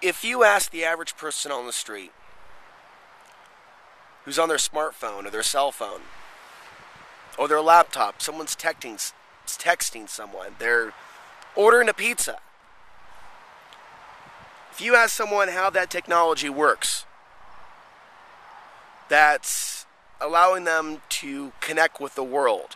If you ask the average person on the street who's on their smartphone or their cell phone or their laptop, someone's texting someone, they're ordering a pizza. If you ask someone how that technology works, that's allowing them to connect with the world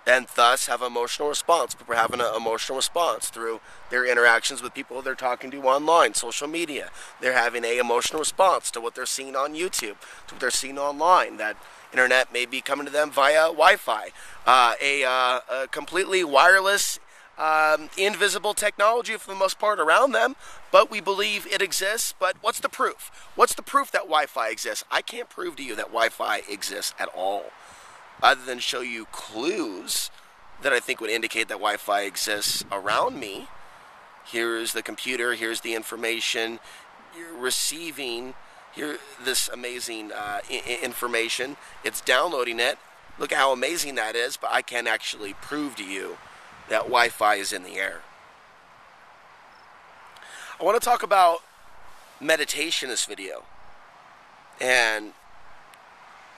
and thus have an emotional response. People are having an emotional response through their interactions with people they're talking to online, social media. They're having an emotional response to what they're seeing on YouTube, to what they're seeing online. That internet may be coming to them via Wi-Fi, a completely wireless, invisible technology for the most part around them, but we believe it exists. But what's the proof? What's the proof that Wi-Fi exists? I can't prove to you that Wi-Fi exists at all, other than show you clues that I think would indicate that Wi-Fi exists around me. Here's the computer, here's the information, you're receiving this amazing information, it's downloading it. Look how amazing that is, but I can't actually prove to you that Wi-Fi is in the air. I want to talk about meditation in this video, and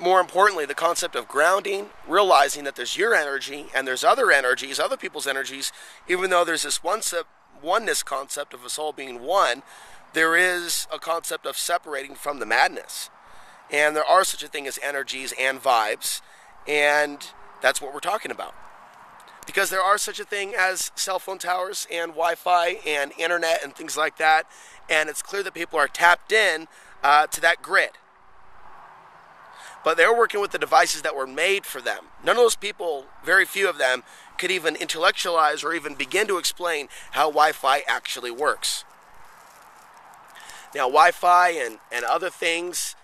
more importantly, the concept of grounding, realizing that there's your energy and there's other energies, other people's energies. Even though there's this oneness concept of us all being one, there is a concept of separating from the madness. And there are such a thing as energies and vibes, and that's what we're talking about. Because there are such a thing as cell phone towers and Wi-Fi and internet and things like that, and it's clear that people are tapped in to that grid. But they're working with the devices that were made for them. None of those people, very few of them, could even intellectualize or even begin to explain how Wi-Fi actually works. Now, Wi-Fi and other things,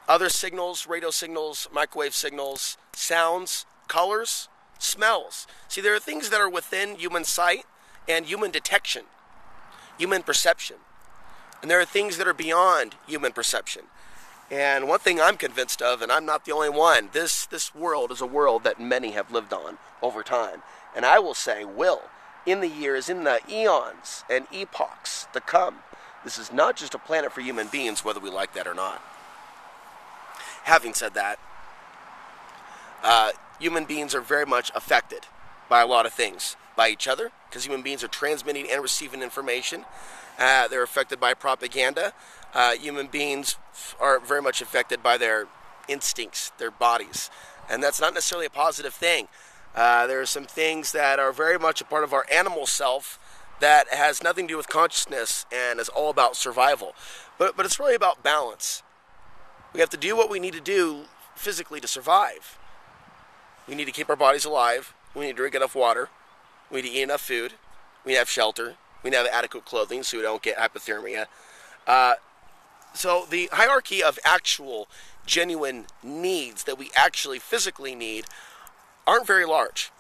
other signals, radio signals, microwave signals, sounds, colors, smells. See, there are things that are within human sight and human detection, human perception. And there are things that are beyond human perception. And one thing I'm convinced of, and I'm not the only one, this world is a world that many have lived on over time. And I will say will, in the years, in the eons and epochs to come. This is not just a planet for human beings, whether we like that or not. Having said that, human beings are very much affected by a lot of things. By each other, because human beings are transmitting and receiving information. They're affected by propaganda. Human beings are very much affected by their instincts, their bodies. And that's not necessarily a positive thing. There are some things that are very much a part of our animal self that has nothing to do with consciousness and is all about survival. But it's really about balance. We have to do what we need to do physically to survive. We need to keep our bodies alive. We need to drink enough water. We need to eat enough food. We need to have shelter. We need to have adequate clothing so we don't get hypothermia. So the hierarchy of actual, genuine needs that we actually physically need aren't very large.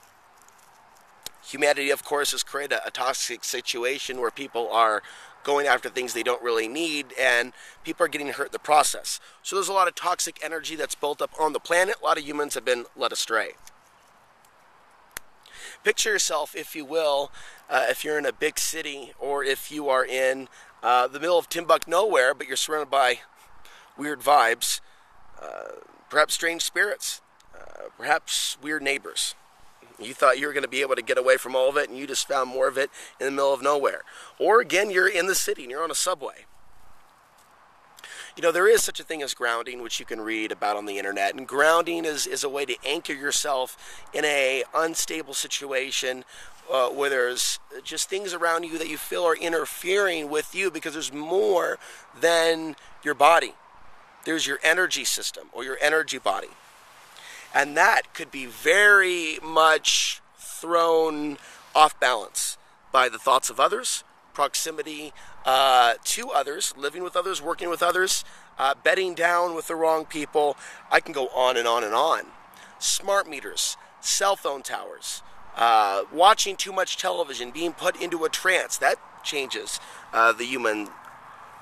Humanity, of course, has created a toxic situation where people are going after things they don't really need, and people are getting hurt in the process. So there's a lot of toxic energy that's built up on the planet. A lot of humans have been led astray. Picture yourself, if you will, if you're in a big city or if you are in the middle of Timbuk nowhere, but you're surrounded by weird vibes, perhaps strange spirits, perhaps weird neighbors. You thought you were going to be able to get away from all of it, and you just found more of it in the middle of nowhere. Or again, you're in the city and you're on a subway. You know, there is such a thing as grounding, which you can read about on the internet. And grounding is a way to anchor yourself in a unstable situation where there's just things around you that you feel are interfering with you, because there's more than your body. There's your energy system or your energy body. And that could be very much thrown off balance by the thoughts of others, proximity to others, living with others, working with others, bedding down with the wrong people. I can go on and on and on. Smart meters, cell phone towers, watching too much television, being put into a trance. That changes the human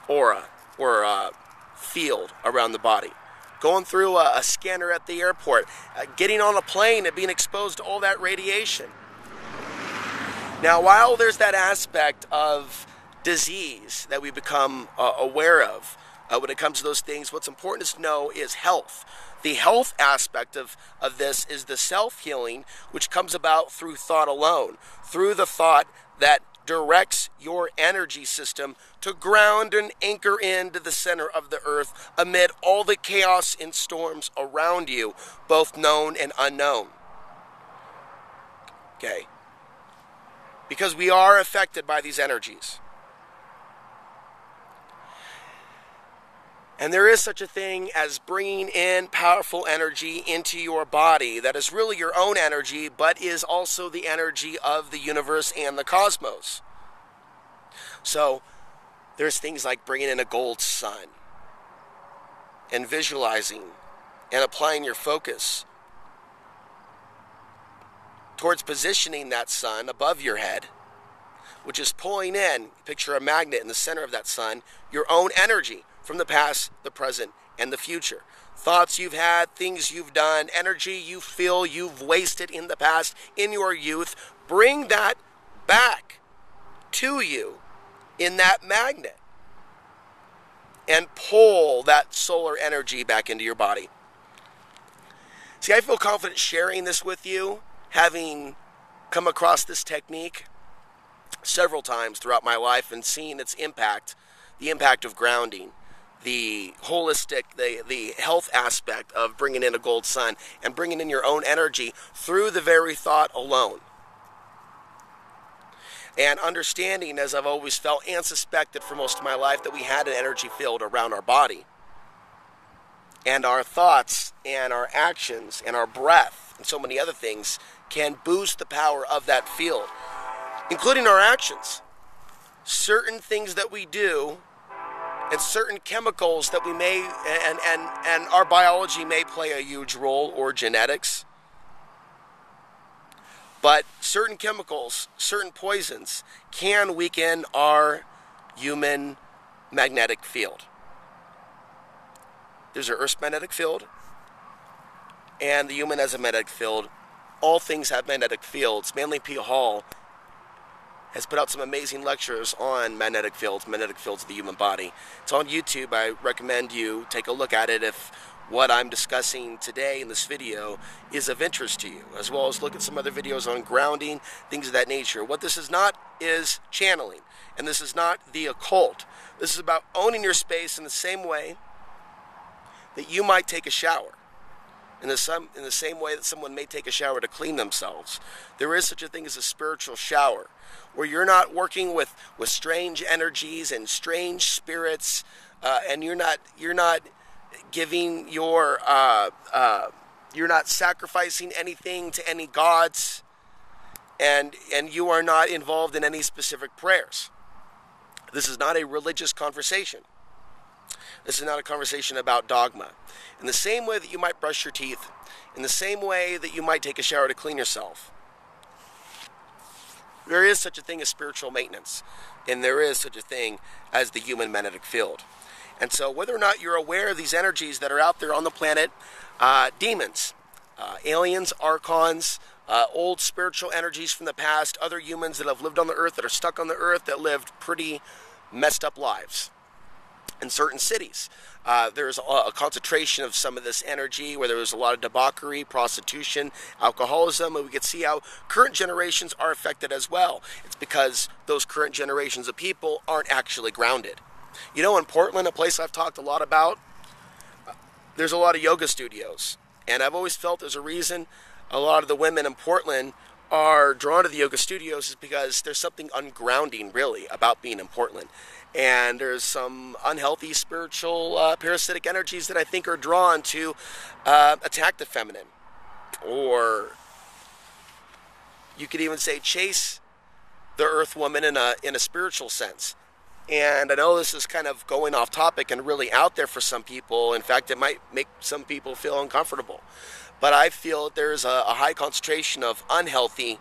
aura or field around the body. Going through a scanner at the airport, getting on a plane and being exposed to all that radiation. Now, while there's that aspect of disease that we become aware of. When it comes to those things, what's important to know is health. The health aspect of this is the self-healing, which comes about through thought alone, through the thought that directs your energy system to ground and anchor into the center of the earth amid all the chaos and storms around you, both known and unknown. Okay? Because we are affected by these energies. And there is such a thing as bringing in powerful energy into your body that is really your own energy, but is also the energy of the universe and the cosmos. So there's things like bringing in a gold sun and visualizing and applying your focus towards positioning that sun above your head, which is pulling in, picture a magnet in the center of that sun, your own energy from the past, the present, and the future. Thoughts you've had, things you've done, energy you feel you've wasted in the past, in your youth. Bring that back to you in that magnet and pull that solar energy back into your body. See, I feel confident sharing this with you, having come across this technique several times throughout my life and seeing its impact, the impact of grounding, the holistic, the health aspect of bringing in a gold sun and bringing in your own energy through the very thought alone. And understanding, as I've always felt and suspected for most of my life, that we had an energy field around our body. And our thoughts and our actions and our breath and so many other things can boost the power of that field, including our actions. Certain things that we do and certain chemicals that we may, and our biology may play a huge role, or genetics. But certain chemicals, certain poisons can weaken our human magnetic field. There's our Earth's magnetic field, and the human has a magnetic field. All things have magnetic fields. Manly P. Hall has put out some amazing lectures on magnetic fields of the human body. It's on YouTube. I recommend you take a look at it if what I'm discussing today in this video is of interest to you, as well as look at some other videos on grounding, things of that nature. What this is not is channeling, and this is not the occult. This is about owning your space in the same way that you might take a shower. In the same way that someone may take a shower to clean themselves. There is such a thing as a spiritual shower, where you're not working with strange energies and strange spirits, and you're not giving your you're not sacrificing anything to any gods, and you are not involved in any specific prayers. This is not a religious conversation. This is not a conversation about dogma. In the same way that you might brush your teeth, in the same way that you might take a shower to clean yourself, there is such a thing as spiritual maintenance, and there is such a thing as the human magnetic field. And so whether or not you're aware of these energies that are out there on the planet, demons, aliens, archons, old spiritual energies from the past, other humans that have lived on the earth, that are stuck on the earth, that lived pretty messed up lives. In certain cities, there's a concentration of some of this energy where there was a lot of debauchery, prostitution, alcoholism, and we can see how current generations are affected as well. It's because those current generations of people aren't actually grounded. You know, in Portland, a place I've talked a lot about, there's a lot of yoga studios, and I've always felt there's a reason a lot of the women in Portland are drawn to the yoga studios is because there's something ungrounding, really, about being in Portland. And there's some unhealthy spiritual parasitic energies that I think are drawn to attack the feminine. Or you could even say chase the earth woman in a spiritual sense. And I know this is kind of going off topic and really out there for some people. In fact, it might make some people feel uncomfortable. But I feel that there's a high concentration of unhealthy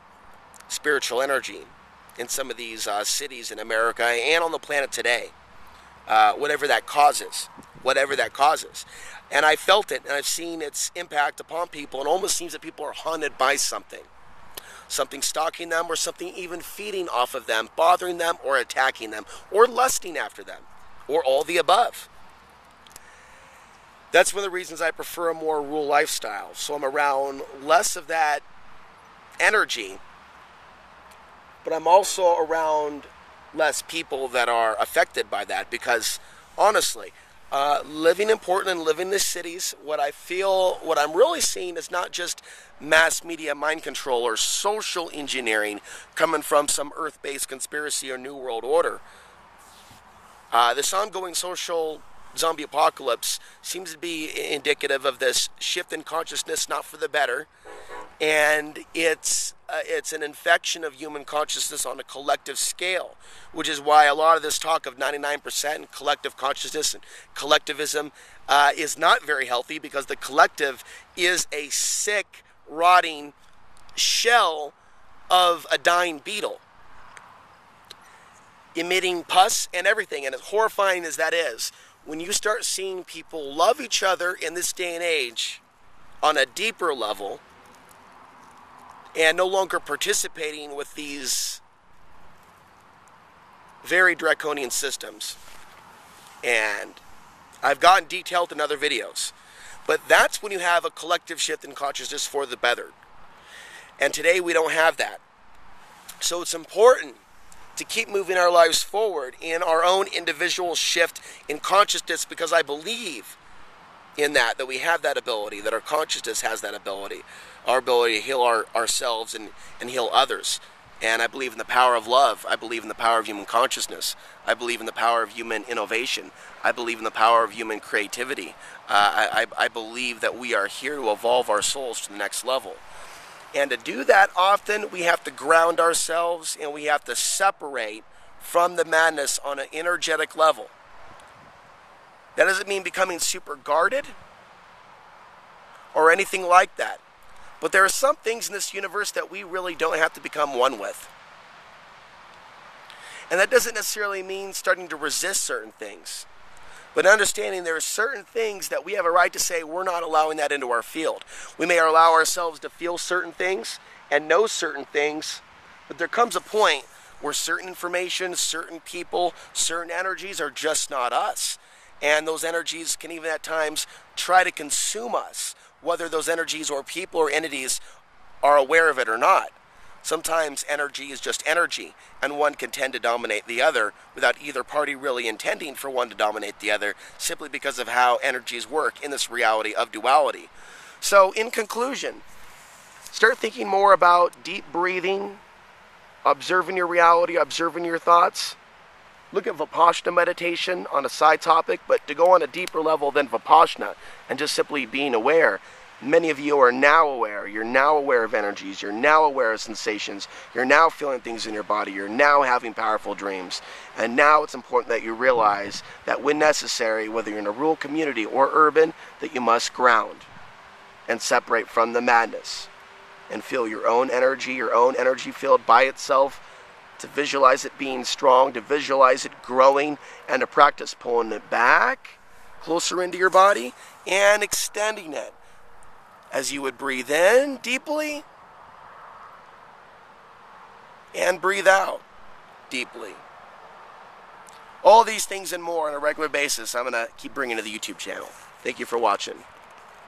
spiritual energy in some of these cities in America and on the planet today, whatever that causes. And I felt it, and I've seen its impact upon people, and it almost seems that people are haunted by something. something stalking them, or something even feeding off of them, bothering them, or attacking them, or lusting after them, or all the above. That's one of the reasons I prefer a more rural lifestyle. So I'm around less of that energy, but I'm also around less people that are affected by that, because honestly, living in Portland, living in the cities, what I'm really seeing is not just mass media mind control or social engineering coming from some earth-based conspiracy or New World Order. This ongoing social zombie apocalypse seems to be indicative of this shift in consciousness, not for the better, and it's an infection of human consciousness on a collective scale, which is why a lot of this talk of 99% and collective consciousness and collectivism is not very healthy, because the collective is a sick, rotting shell of a dying beetle, emitting pus and everything. And as horrifying as that is, when you start seeing people love each other in this day and age on a deeper level, and no longer participating with these very draconian systems. And I've gotten detailed in other videos, but that's when you have a collective shift in consciousness for the better. And today we don't have that. So it's important to keep moving our lives forward in our own individual shift in consciousness, because I believe in that we have that ability, that our consciousness has that ability, our ability to heal ourselves and heal others. And I believe in the power of love. I believe in the power of human consciousness. I believe in the power of human innovation. I believe in the power of human creativity. I believe that we are here to evolve our souls to the next level. And to do that, often we have to ground ourselves, and we have to separate from the madness on an energetic level. That doesn't mean becoming super guarded or anything like that. But there are some things in this universe that we really don't have to become one with. And that doesn't necessarily mean starting to resist certain things, but understanding there are certain things that we have a right to say we're not allowing that into our field. We may allow ourselves to feel certain things and know certain things, but there comes a point where certain information, certain people, certain energies are just not us. And those energies can even at times try to consume us, whether those energies or people or entities are aware of it or not. Sometimes energy is just energy, and one can tend to dominate the other without either party really intending for one to dominate the other, simply because of how energies work in this reality of duality. So in conclusion, start thinking more about deep breathing, observing your reality, observing your thoughts. Look at Vipassana meditation on a side topic, but to go on a deeper level than Vipassana and just simply being aware. Many of you are now aware. You're now aware of energies. You're now aware of sensations. You're now feeling things in your body. You're now having powerful dreams. And now it's important that you realize that when necessary, whether you're in a rural community or urban, that you must ground and separate from the madness and feel your own energy field by itself, to visualize it being strong, to visualize it growing, and to practice pulling it back closer into your body and extending it as you would breathe in deeply and breathe out deeply. All these things and more on a regular basis I'm going to keep bringing to the YouTube channel. Thank you for watching.